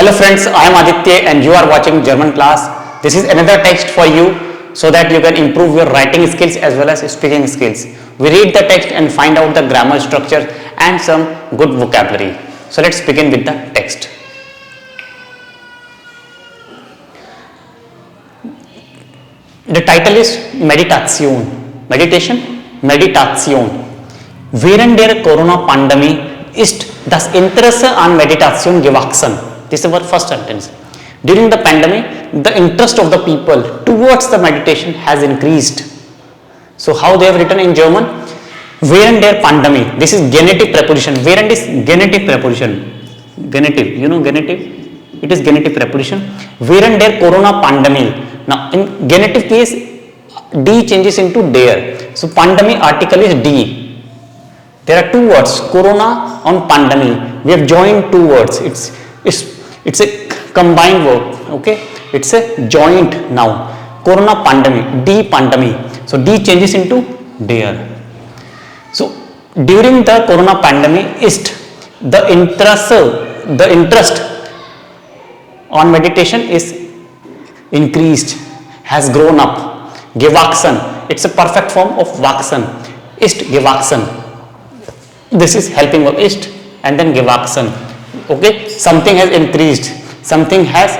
Hello friends, I am Aditya and you are watching Germanclass. This is another text for you so that you can improve your writing skills as well as speaking skills. We read the text and find out the grammar structure and some good vocabulary. So let's begin with the text. The title is Meditation. Meditation. Während der Corona-Pandemie ist das Interesse an Meditation gewachsen. This is our first sentence. During the pandemic, the interest of the people towards the meditation has increased. So how they have written in German? Während der Pandemie. This is genitive preposition. Während is genitive preposition. Genitive. You know genitive? It is genitive preposition. Während der Corona-Pandemie. Now in genitive case, D changes into der. So pandemic article is D. There are two words, corona and pandemic. We have joined two words. It's a combined verb. Okay, it's a joint noun. Corona pandemic, D pandemic. So D changes into der. So during the corona pandemic, is the interest on meditation is increased, has grown up. Gewachsen. It's a perfect form of wachsen. Ist gewachsen. This is helping verb ist and then gewachsen. Okay, something has increased, something has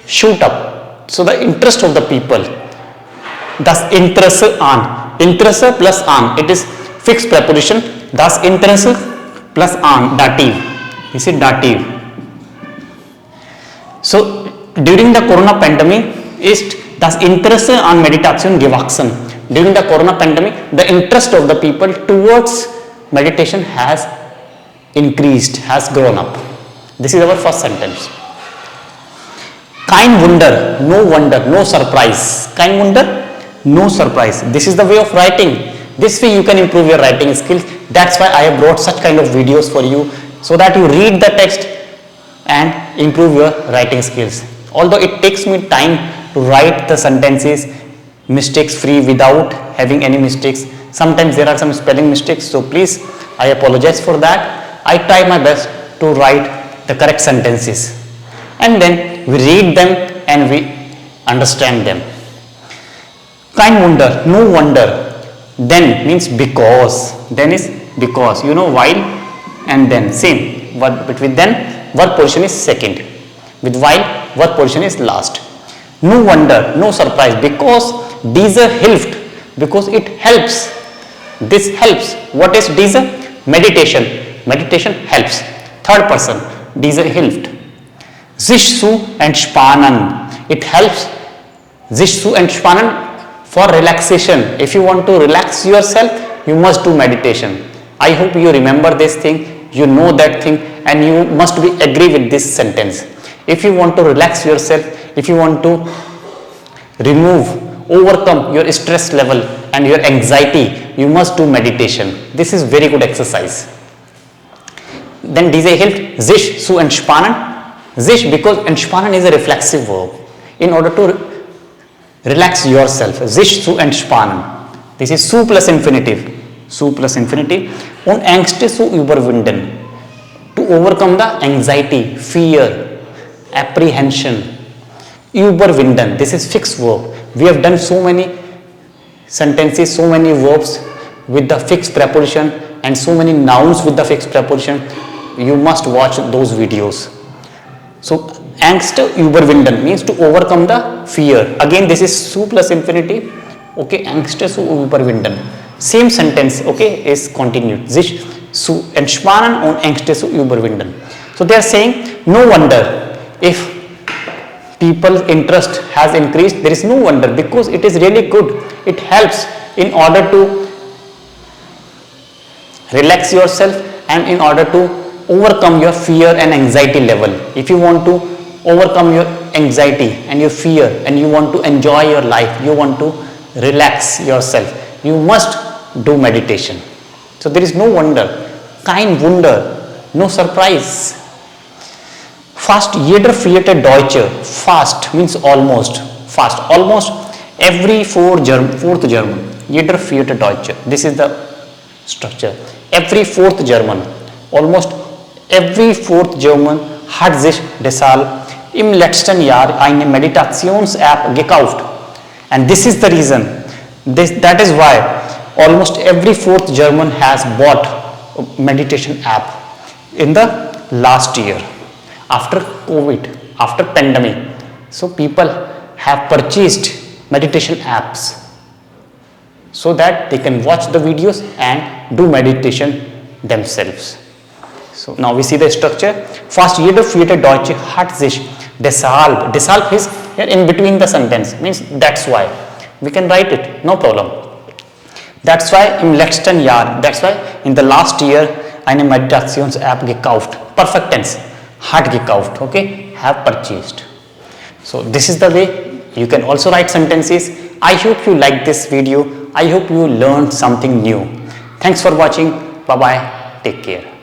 shoot up. So the interest of the people. Das Interesse an. Interesse plus an. It is fixed preposition. Das Interesse plus an. Dative. This is dative. So during the corona pandemic ist das Interesse an Meditation gewachsen. During the corona pandemic, the interest of the people towards meditation has increased, has grown up. This is our first sentence. Kein Wunder, no surprise. Kein Wunder, no surprise. This is the way of writing. This way you can improve your writing skills. That's why I have brought such kind of videos for you so that you read the text and improve your writing skills. Although it takes me time to write the sentences mistakes free without having any mistakes. Sometimes there are some spelling mistakes, so please, I apologize for that. I try my best to write the correct sentences and then we read them and we understand them. Kein Wunder, no wonder. Then means because. Then is because. You know while and then. Same. But with then, verb position is second. With while, verb position is last. No wonder, no surprise. Because diese hilft. Because it helps. This helps. What is diese? Meditation. Meditation helps. Third person. Diese hilft. Sich zu entspannen. It helps. Sich zu entspannen for relaxation. If you want to relax yourself, you must do meditation. I hope you remember this thing. You know that thing and you must be agree with this sentence. If you want to relax yourself, if you want to overcome your stress level and your anxiety, you must do meditation. This is very good exercise. Then diese hilft, sich zu entspannen. Sich, because entspannen is a reflexive verb. In order to relax yourself, sich zu entspannen. This is zu plus infinitive. Zu plus infinitive. Und Ängste zu überwinden. To overcome the anxiety, fear, apprehension. Überwinden. This is fixed verb. We have done so many sentences, so many verbs with the fixed preposition and so many nouns with the fixed preposition. You must watch those videos. So Ängste überwinden means to overcome the fear. Again this is zu plus infinitive. Okay, Ängste zu überwinden. Same sentence, okay, is continued. Sich zu entspannen und Ängste zu überwinden. So they are saying, no wonder if people's interest has increased. There is no wonder because it is really good. It helps in order to relax yourself and in order to overcome your fear and anxiety level. If you want to overcome your anxiety and your fear and you want to enjoy your life, you want to relax yourself, you must do meditation. So there is no wonder. Kein Wunder, no surprise. Fast jeder vierte Deutsche. Fast means almost. Fast. Almost every fourth German. Jeder vierte Deutsche. This is the structure. Every fourth German. Almost every fourth German hat sich deshalb im letzten Jahr eine Meditations-App gekauft. And this is the reason. That is why almost every fourth German has bought a meditation app in the last year. After COVID, after pandemic, so people have purchased meditation apps so that they can watch the videos and do meditation themselves. So now we see the structure. First, jede vierte Deutsche hat sich deshalb. Deshalb is here in between the sentence, means that's why. We can write it, no problem. That's why im letzten Jahr, that's why in the last year eine Meditations-App gekauft. Perfect tense. Hat gekauft, okay? Have purchased. So this is the way you can also write sentences. I hope you like this video. I hope you learned something new. Thanks for watching. Bye bye. Take care.